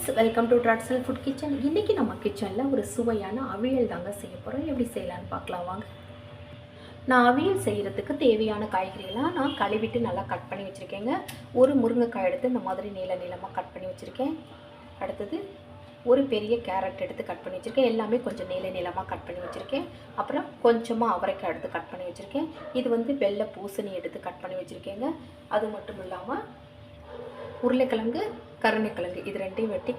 Friends, welcome to ட்ராட்சல் food kitchen. இன்றைக்கி நம்ம கிச்சனில் ஒரு சுவையான அவியல் தாங்க செய்ய போகிறோம். எப்படி செய்யலான்னு பார்க்கலாம் வாங்க. நான் அவியல் செய்கிறதுக்கு தேவையான காய்கறிகள்லாம் நான் கழுவிட்டு நல்லா கட் பண்ணி வச்சுருக்கேங்க. ஒரு முருங்கைக்காய் எடுத்து இந்த மாதிரி நீளமாக கட் பண்ணி வச்சுருக்கேன். அடுத்தது ஒரு பெரிய கேரட் எடுத்து கட் பண்ணி வச்சுருக்கேன். எல்லாமே கொஞ்சம் நீளமாக கட் பண்ணி வச்சுருக்கேன். அப்புறம் கொஞ்சமாக அவரைக்காய் எடுத்து கட் பண்ணி வச்சுருக்கேன். இது வெள்ளை பூசணி எடுத்து கட் பண்ணி வச்சுருக்கேங்க. அது மட்டும் இல்லாமல் உருளைக்கிழங்கு, கருணைக்கிழங்கு இது ரெண்டையும் வெட்டி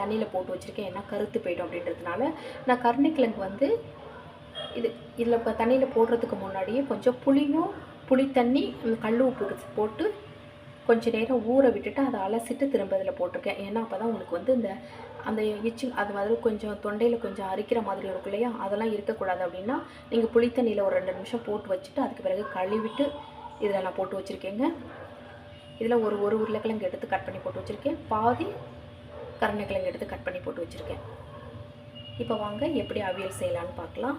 தண்ணியில் போட்டு வச்சுருக்கேன். ஏன்னா கருத்து போய்டும் அப்படின்றதுனால. நான் கருணைக்கிழங்கு இதில் இப்போ தண்ணியில் போடுறதுக்கு முன்னாடியே கொஞ்சம் புளி தண்ணி கல் உப்பு போட்டு கொஞ்சம் நேரம் ஊற விட்டுட்டு அதை அலசிட்டு திரும்ப இதில் போட்டிருக்கேன். ஏன்னா அப்போ தான் உங்களுக்கு அந்த அது மாதிரி கொஞ்சம் தொண்டையில் கொஞ்சம் அரிக்கிற மாதிரி இருக்கும் இல்லையா, அதெல்லாம் இருக்கக்கூடாது. அப்படின்னா நீங்கள் புளி தண்ணியில் ஒரு 2 நிமிஷம் போட்டு வச்சுட்டு அதுக்கு பிறகு கழுவிட்டு இதில் நான் போட்டு வச்சுருக்கேங்க. இதில் ஒரு உருளைக்கிழங்கு எடுத்து கட் பண்ணி போட்டு வச்சுருக்கேன். பாதி கருணைக்கிழங்கு எடுத்து கட் பண்ணி போட்டு வச்சுருக்கேன். இப்போ வாங்க எப்படி அவியல் செய்யலான்னு பார்க்கலாம்.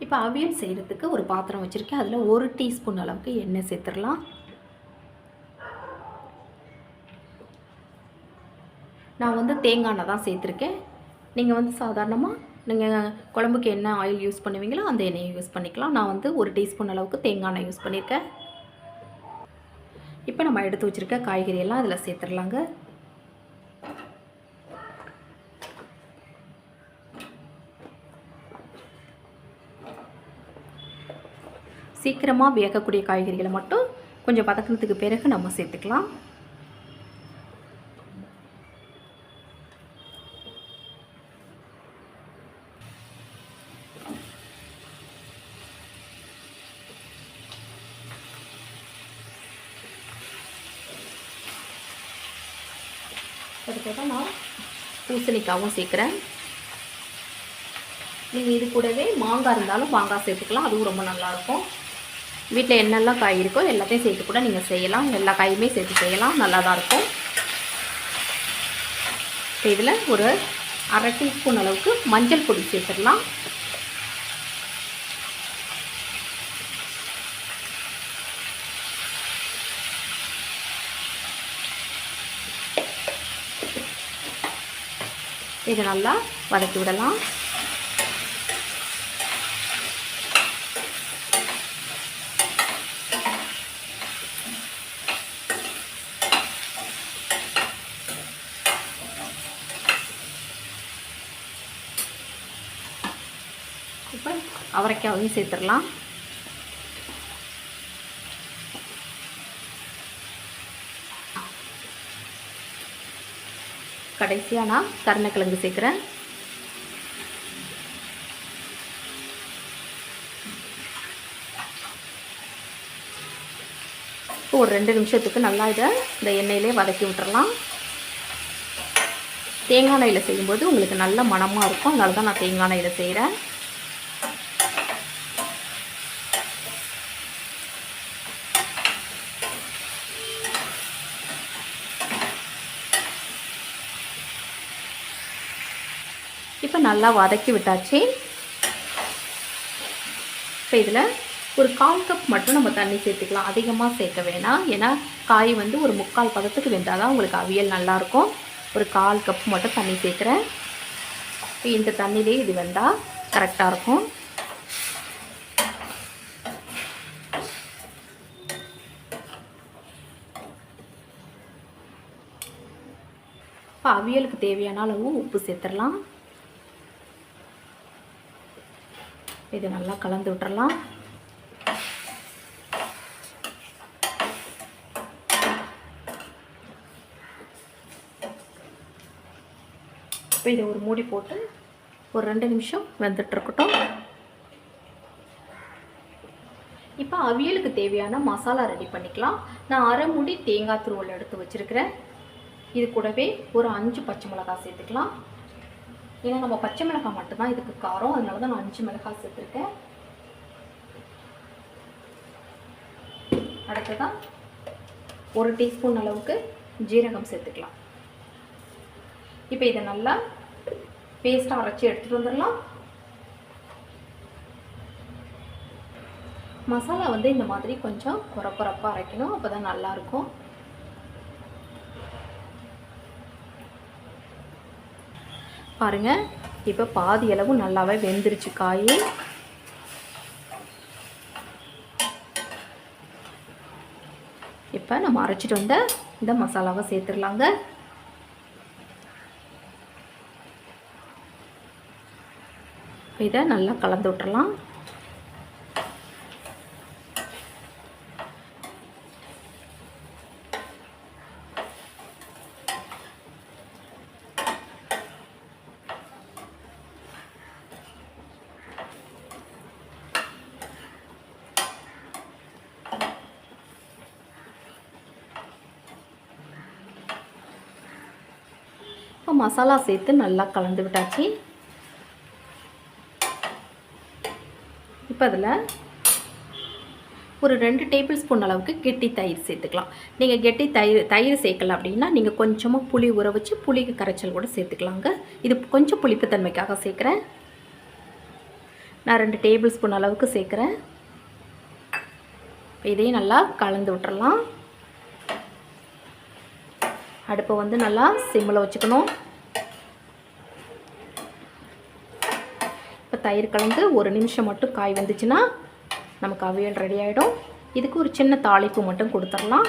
இப்போ அவியல் செய்கிறதுக்கு ஒரு பாத்திரம் வச்சுருக்கேன். அதில் 1 டீஸ்பூன் அளவுக்கு எண்ணெய் சேர்த்துடலாம். நான் தேங்காய் எண்ணெய் தான் சேர்த்துருக்கேன். நீங்கள் சாதாரணமாக நீங்கள் குழம்புக்கு என்ன ஆயில் யூஸ் பண்ணுவீங்களோ அந்த எண்ணெயை யூஸ் பண்ணிக்கலாம். நான் 1 டீஸ்பூன் அளவுக்கு தேங்காய் எண்ணெய் யூஸ் பண்ணியிருக்கேன். இப்போ நம்ம எடுத்து வச்சுருக்க காய்கறியெல்லாம் அதில் சேர்த்துடலாங்க. சீக்கிரமாக வேகக்கூடிய காய்கறிகளை மட்டும் கொஞ்சம் வதக்கினதுக்கு பிறகு நம்ம சேர்த்துக்கலாம். அதுக்கப்புறம் நான் பூசணிக்காவும் சேர்க்குறேன். நீங்கள் இது கூடவே மாங்காய் இருந்தாலும் மாங்காய் சேர்த்துக்கலாம், அதுவும் ரொம்ப நல்லாயிருக்கும். வீட்டில் என்னெல்லாம் காய் இருக்கோ எல்லாத்தையும் சேர்த்து கூட நீங்கள் செய்யலாம். எல்லா காயுமே சேர்த்து செய்யலாம், நல்லா தான் இருக்கும். இதில் ஒரு 1/2 டீஸ்பூன் அளவுக்கு மஞ்சள் பொடி சேர்த்துடலாம். இதை நல்லா வதக்கி விடலாம். இப்போ அவரைக்காயும் சேர்த்துடலாம். கடைசியாக நான் கருணைக்கிழங்கு சேர்க்குறேன். ஒரு 2 நிமிஷத்துக்கு நல்லா இந்த எண்ணெயிலே வதக்கி விட்டுறலாம். தேங்காய் எண்ணெயில் செய்யும்போது உங்களுக்கு நல்ல மணமாக இருக்கும், அதனால தான் நான் தேங்காய் எண்ணெயில் செய்கிறேன். இப்போ நல்லா வதக்கி விட்டாச்சு. இப்போ இதில் ஒரு 1/4 கப் மட்டும் நம்ம தண்ணி சேர்த்துக்கலாம். அதிகமாக சேர்க்க வேணாம், ஏன்னா காய் ஒரு 3/4 பதத்துக்கு வெந்தால் தான் உங்களுக்கு அவியல் நல்லாயிருக்கும். ஒரு 1/4 கப் மட்டும் தண்ணி சேர்க்குறேன். இப்போ இந்த தண்ணியிலே இது வெந்தால் கரெக்டாக இருக்கும். இப்போ அவியலுக்கு தேவையான அளவு உப்பு சேர்த்துடலாம். இதை நல்லா கலந்து விட்டுறலாம். இப்போ இதை ஒரு மூடி போட்டு ஒரு 2 நிமிஷம் வெந்துட்டுருக்கட்டும். இப்போ அவியலுக்கு தேவையான மசாலா ரெடி பண்ணிக்கலாம். நான் 1/2 மூடி தேங்காய் துருவல் எடுத்து வச்சுருக்கிறேன். இது கூடவே ஒரு 5 பச்சை மிளகாய் சேர்த்துக்கலாம். ஏன்னா நம்ம பச்சை மிளகாய் மட்டும்தான் இதுக்கு காரம், அதனால தான் நான் 5 மிளகாய் சேர்த்துருக்கேன். அடுத்ததான் 1 டீஸ்பூன் அளவுக்கு ஜீரகம் சேர்த்துக்கலாம். இப்போ இதை நல்லா பேஸ்ட்டாக அரைச்சி எடுத்துகிட்டு வந்துடலாம். மசாலா இந்த மாதிரி கொஞ்சம் குறப்பாக அரைக்கணும், அப்போ தான் நல்லாயிருக்கும். பாருங்கள், இப்போ பாதி அளவு நல்லாவே வெந்துருச்சு காய். இப்போ நம்ம அரைச்சிட்டு வந்த இந்த மசாலாவை சேர்த்துடலாங்க. இதை நல்லா கலந்து விட்டுறலாம். இப்போ மசாலா சேர்த்து நல்லா கலந்து விட்டாச்சு. இப்போ அதில் ஒரு 2 டேபிள் ஸ்பூன் அளவுக்கு கெட்டி தயிர் சேர்த்துக்கலாம். நீங்கள் கெட்டி தயிர் சேர்க்கல அப்படின்னா நீங்கள் கொஞ்சமாக புளி ஊற வச்சு புளிக்கு கரைச்சல் கூட சேர்த்துக்கலாங்க. இது கொஞ்சம் புளிப்பு தன்மைக்காக சேர்க்குறேன். நான் 2 டேபிள் ஸ்பூன் அளவுக்கு சேர்க்குறேன். இதையும் நல்லா கலந்து விட்டுறலாம். அடுப்பை வந்து நல்லா சிம்மில் வச்சுக்கணும். இப்போ தயிர் கலந்து 1 நிமிஷம் மட்டும் காய் வந்துச்சுன்னா நமக்கு அவியல் ரெடி ஆகிடும். இதுக்கு ஒரு சின்ன தாளிப்பு மட்டும் கொடுத்துடலாம்.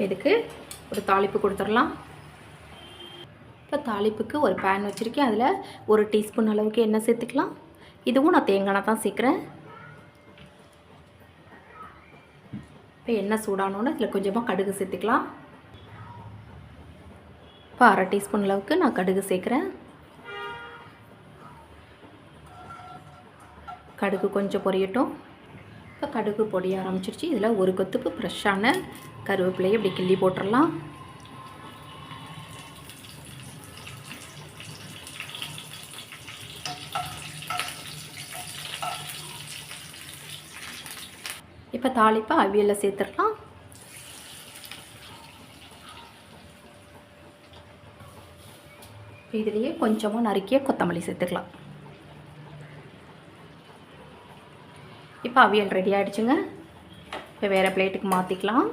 இதுக்கு ஒரு தாளிப்பு கொடுத்துடலாம். இப்போ தாளிப்புக்கு ஒரு பேன் வச்சுருக்கேன். அதில் 1 டீஸ்பூன் அளவுக்கு எண்ணெய் சேர்த்துக்கலாம். இதுவும் நான் தேங்காய் தான் சேர்க்குறேன். இப்போ எண்ணெய் சூடானோன்னு இதில் கொஞ்சமாக கடுகு சேர்த்துக்கலாம். இப்போ 1/2 டீஸ்பூன் அளவுக்கு நான் கடுகு சேர்க்குறேன். கடுகு கொஞ்சம் பொரியட்டும். இப்போ கடுகு பொடிய ஆரம்பிச்சிருச்சு. இதில் ஒரு கொத்துக்கு ஃப்ரெஷ்ஷான கருவேப்பிலையை இப்படி கிள்ளி போட்டுடலாம். இப்போ தாளிப்பை அவியலில் சேர்த்துடலாம். இதுலேயே கொஞ்சமாக நறுக்கிய கொத்தமல்லி சேர்த்துக்கலாம். இப்போ அவியல் ரெடி ஆகிடுச்சுங்க. இப்போ வேறு பிளேட்டுக்கு மாற்றிக்கலாம்.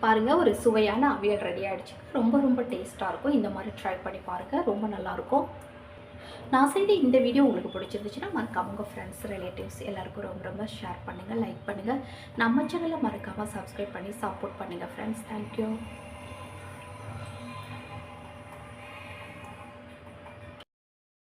பாருங்கள், ஒரு சுவையான அவியல் ரெடி ஆகிடுச்சு. ரொம்ப டேஸ்ட்டாக இருக்கும். இந்த மாதிரி ட்ரை பண்ணி பாருங்கள், ரொம்ப நல்லாயிருக்கும். நான் செய்த இந்த வீடியோ உங்களுக்கு பிடிச்சிருந்துச்சுன்னா மறக்காம உங்கள் ஃப்ரெண்ட்ஸ், ரிலேட்டிவ்ஸ் எல்லாருக்கும் ரொம்ப ஷேர் பண்ணுங்கள், லைக் பண்ணுங்கள். நம்ம சேனலை மறக்காமல் சப்ஸ்கிரைப் பண்ணி சப்போர்ட் பண்ணுங்கள் ஃப்ரெண்ட்ஸ். தேங்க்யூ.